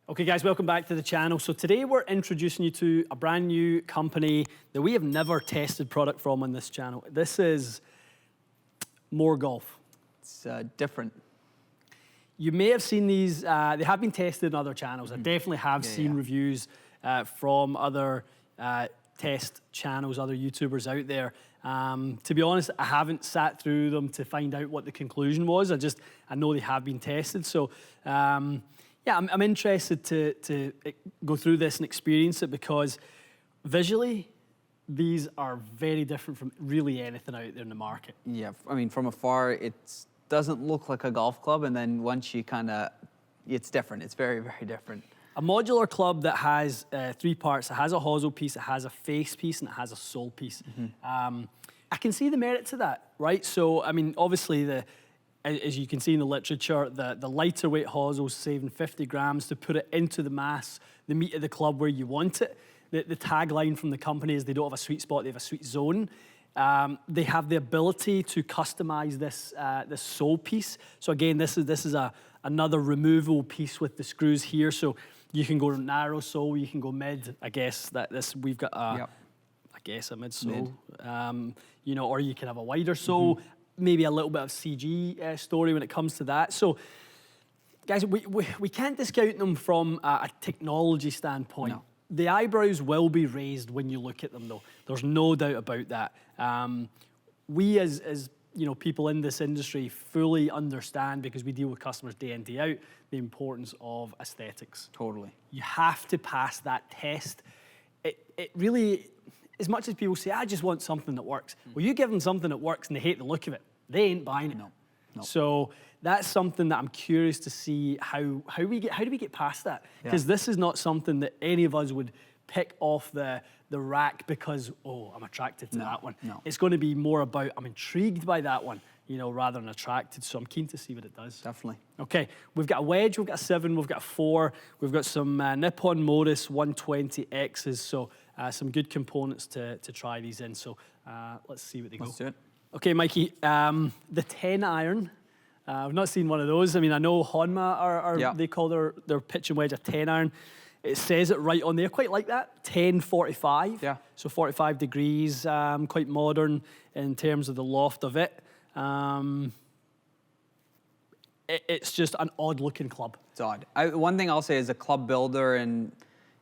Okay guys, welcome back to the channel. So today we're introducing you to a brand new company that we have never tested product from on this channel. This is More Golf. It's different. You may have seen these, they have been tested in other channels. I definitely have seen reviews from other test channels, other YouTubers out there. To be honest, I haven't sat through them to find out what the conclusion was. I know they have been tested. So yeah, I'm interested to go through this and experience it because visually, these are very different from really anything out there in the market. Yeah, I mean, from afar, it doesn't look like a golf club, and then once you it's different. It's very, very different. A modular club that has three parts. It has a hosel piece, it has a face piece, and it has a sole piece. I can see the merit to that, right? So, I mean, obviously, as you can see in the literature, the lighter weight hosel saving 50 grams to put it into the mass, the meat of the club where you want it. The tagline from the company is they don't have a sweet spot, they have a sweet zone. They have the ability to customize this sole piece. So again, this is another removable piece with the screws here. So you can go narrow sole, you can go mid. I guess we've got a mid sole. You know, or you can have a wider sole. Maybe a little bit of CG story when it comes to that. So, guys, we can't discount them from a technology standpoint. No. The eyebrows will be raised when you look at them, though. There's no doubt about that. We, as you know, people in this industry, fully understand because we deal with customers day in, day out, the importance of aesthetics. Totally. You have to pass that test. It really. As much as people say, I just want something that works. Well, you give them something that works and they hate the look of it, they ain't buying it. No. So that's something that I'm curious to see how do we get past that? Because this is not something that any of us would pick off the rack because, oh, I'm attracted to that one. No. It's going to be more about, I'm intrigued by that one, you know, rather than attracted. So I'm keen to see what it does. Definitely. Okay, we've got a wedge, we've got a 7, we've got a 4, we've got some Nippon Modus 120Xs, so some good components to try these in. So let's see what they go. Let's do it. Okay, Mikey, the 10 iron. I've not seen one of those. I mean, I know Honma they call their pitch and wedge a 10 iron. It says it right on there, quite like that, 1045. Yeah. So 45 degrees, quite modern in terms of the loft of it. It's just an odd looking club. It's odd. One thing I'll say as a club builder and,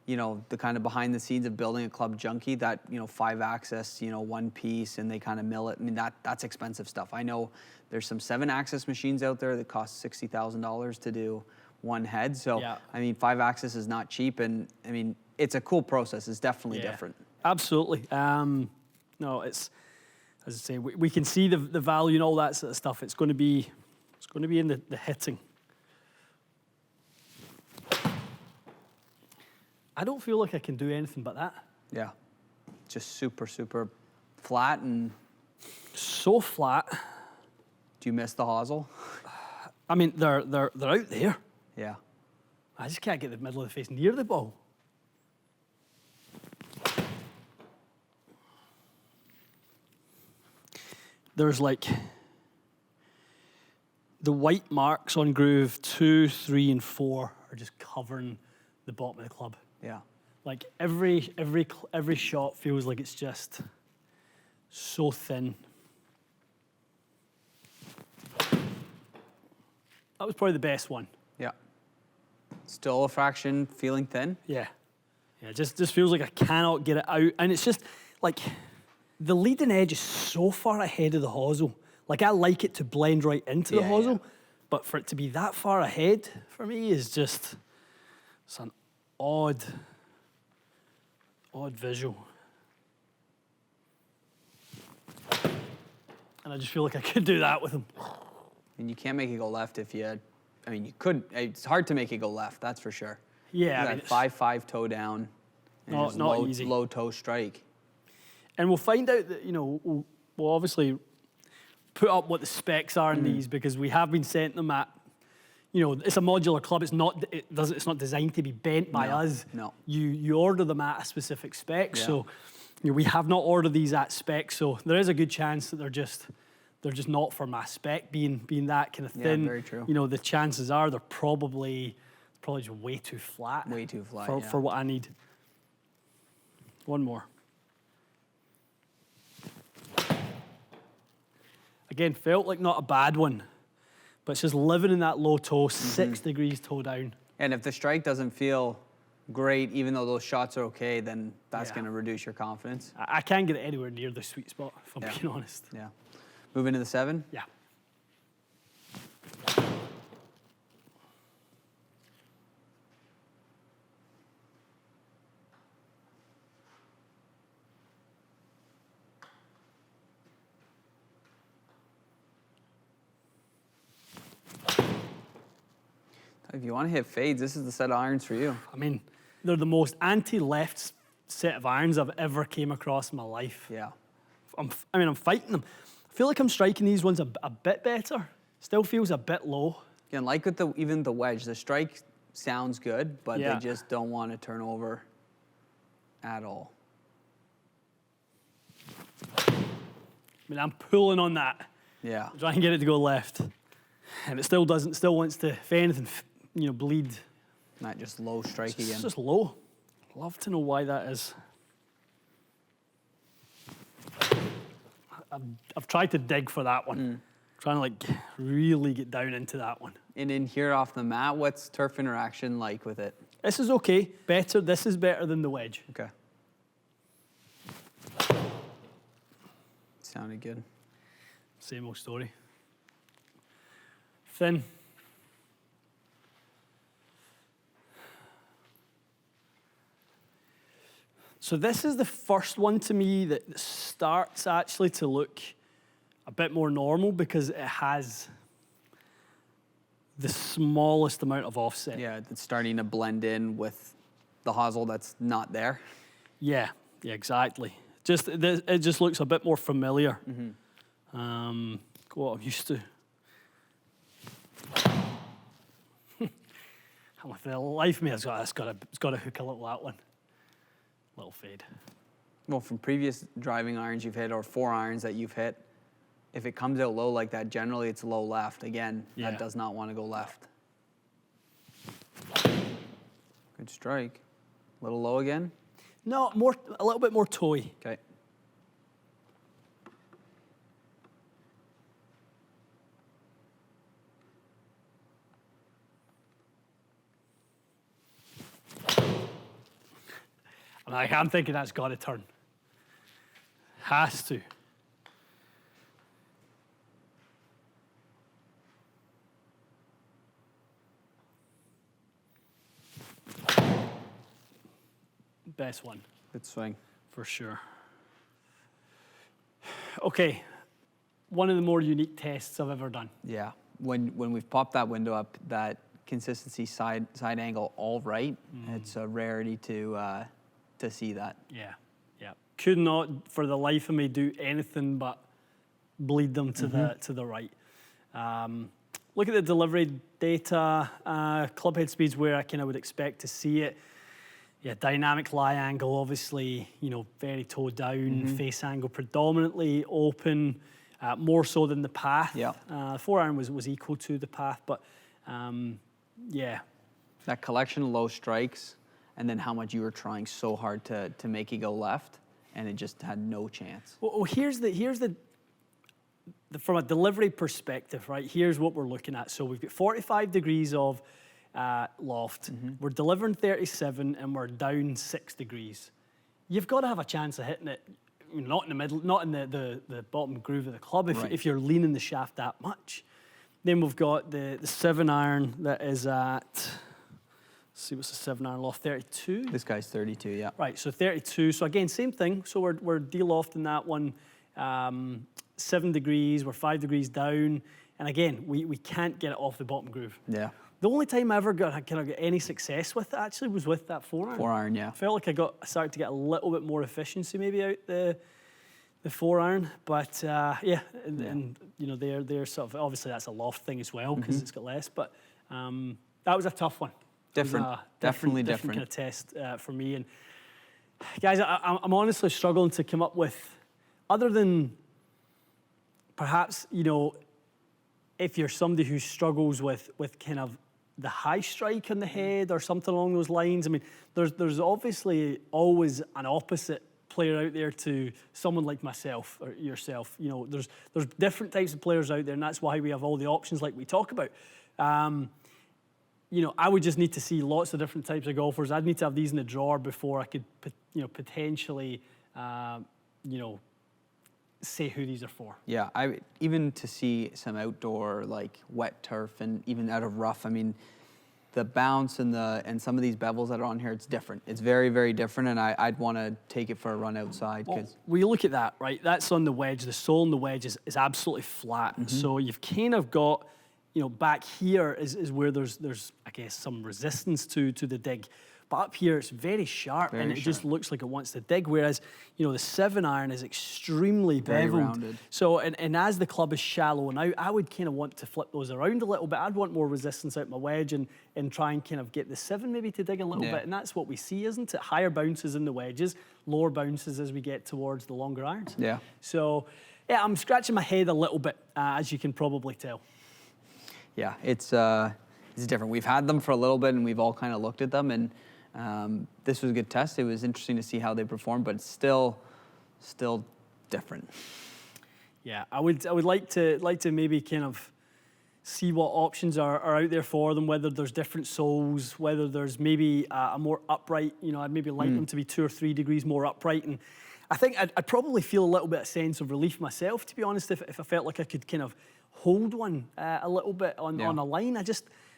you know, the kind of behind the scenes of building a club junkie, that, you know, 5-axis, you know, one piece and they kind of mill it. I mean, that's expensive stuff. I know there's some 7-axis machines out there that cost $60,000 to do one head. So, I mean, 5-axis is not cheap. And I mean, it's a cool process. It's definitely different. Absolutely. No, it's, as I say, we can see the value and all that sort of stuff. It's going to be in the hitting. I don't feel like I can do anything but that. Yeah, just super, super flat and... So flat. Do you miss the hosel? I mean, they're out there. Yeah. I just can't get the middle of the face near the ball. There's like the white marks on groove 2, 3, and 4 are just covering the bottom of the club. Yeah. Like every shot feels like it's just so thin. That was probably the best one. Yeah. Still a fraction feeling thin? Yeah. Yeah, it just feels like I cannot get it out. And it's just like the leading edge is so far ahead of the hosel. Like I like it to blend right into the hosel, but for it to be that far ahead for me is just, it's an odd visual. And I just feel like I could do that with them. And you can't make it go left if you, I mean, you could, it's hard to make it go left, that's for sure. Yeah. I mean, 5-5 toe down. And not easy. Low toe strike. And we'll find out that, you know, we'll obviously put up what the specs are in these because we have been sent them at, you know, it's a modular club. It's not designed to be bent by us. No. You order them at a specific spec. So, you know, we have not ordered these at spec. So there is a good chance that they're just not for my spec, being that kind of thin. Yeah, very true. You know, the chances are they're probably probably just way too flat. Way too flat, for what I need. One more. Again, felt like not a bad one, but it's just living in that low toe, 6 degrees toe down. And if the strike doesn't feel great, even though those shots are okay, then that's going to reduce your confidence. I can't get it anywhere near the sweet spot, if I'm being honest. Yeah. Move into the 7? Yeah. If you want to hit fades, this is the set of irons for you. I mean, they're the most anti-left set of irons I've ever came across in my life. Yeah. I'm fighting them. I feel like I'm striking these ones a bit better. Still feels a bit low. Again, like with even the wedge, the strike sounds good, but they just don't want to turn over at all. I mean, I'm pulling on that. Yeah. I'm trying to get it to go left. And it still doesn't, still wants to, if anything, bleed. Not just low strike again. It's just low. Love to know why that is. I've tried to dig for that one. Trying to like really get down into that one. And in here off the mat, what's turf interaction like with it? This is okay. Better. This is better than the wedge. Okay. Sounded good. Same old story. Thin. So this is the first one to me that starts actually to look a bit more normal because it has the smallest amount of offset. Yeah, it's starting to blend in with the hosel that's not there. Yeah, exactly. It just looks a bit more familiar. What I'm used to. And with the life of me, it's got to hook a little that one. Little fade. Well, from previous driving irons you've hit or 4 irons that you've hit, if it comes out low like that, generally it's low left. Again, that does not want to go left. Good strike. A little low again? No, a little bit more toey. Okay. I'm thinking that's got to turn. Has to. Best one. Good swing. For sure. Okay. One of the more unique tests I've ever done. Yeah. When we've popped that window up, that consistency side angle all right, it's a rarity to see that. Yeah. Could not, for the life of me, do anything but bleed them to the right. Look at the delivery data, club head speeds where I kind of would expect to see it. Yeah, dynamic lie angle, obviously, very toe down, face angle predominantly open, more so than the path. Yeah. 4-iron was equal to the path, but yeah. That collection of low strikes, and then how much you were trying so hard to make it go left, and it just had no chance. Well, here's the from a delivery perspective, right? Here's what we're looking at. So we've got 45 degrees of loft. We're delivering 37, and we're down 6 degrees. You've got to have a chance of hitting it, not in the middle, not in the bottom groove of the club if you're leaning the shaft that much. Then we've got the 7-iron that is at, let's see, what's the 7-iron loft? 32? This guy's 32, yeah. Right, so 32. So again, same thing. So we're de-lofting that one 7 degrees. We're 5 degrees down. And again, we can't get it off the bottom groove. Yeah. The only time I ever got any success with it actually was with that 4-iron. 4-iron, yeah. I felt like I started to get a little bit more efficiency maybe out the 4-iron, but and they're sort of, obviously that's a loft thing as well because it's got less, but that was a tough one. Different, definitely different kind of test for me. And guys, I'm honestly struggling to come up with, other than perhaps, if you're somebody who struggles with kind of the high strike on the head or something along those lines. I mean, there's obviously always an opposite player out there to someone like myself or yourself. You know, there's different types of players out there, and that's why we have all the options like we talk about. You know, I would just need to see lots of different types of golfers. I'd need to have these in the drawer before I could, you know, potentially, you know, say who these are for. Yeah, even to see some outdoor like wet turf and even out of rough. I mean, the bounce and some of these bevels that are on here, it's different. It's very, very different, and I'd want to take it for a run outside. Well, we look at that, right? That's on the wedge. The sole on the wedge is absolutely flat. So you've kind of got, you know, back here is where there's I guess some resistance to the dig. But up here it's very sharp, and it just looks like it wants to dig. Whereas, you know, the 7-iron is extremely beveled. Rounded. So and as the club is shallow now, I would kind of want to flip those around a little bit. I'd want more resistance out my wedge and try and kind of get the 7 maybe to dig a little bit. And that's what we see, isn't it? Higher bounces in the wedges, lower bounces as we get towards the longer irons. Yeah. So yeah, I'm scratching my head a little bit, as you can probably tell. Yeah, it's different. We've had them for a little bit, and we've all kind of looked at them, and this was a good test. It was interesting to see how they performed, but it's still different. Yeah, I would like to maybe kind of see what options are out there for them, whether there's different soles, whether there's maybe a more upright, you know, I'd maybe like them to be 2 or 3 degrees more upright. And I think I'd probably feel a little bit of sense of relief myself, to be honest, if I felt like I could kind of hold one a little bit on a line.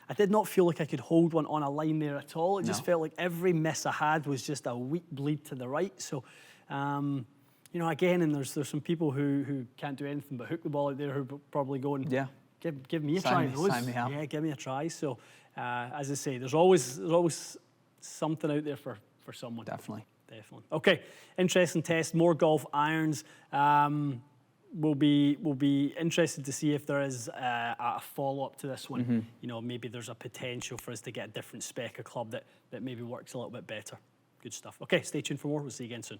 I did not feel like I could hold one on a line there at all. It just felt like every miss I had was just a weak bleed to the right. So, you know, again, and there's some people who can't do anything but hook the ball out there who are probably going, give me a try. Sign me up. Yeah, give me a try. So, as I say, there's always something out there for someone. Definitely. Okay, interesting test. More golf irons. We'll be interested to see if there is a follow-up to this one. You know, maybe there's a potential for us to get a different spec of club that maybe works a little bit better. Good stuff. Okay, stay tuned for more. We'll see you again soon.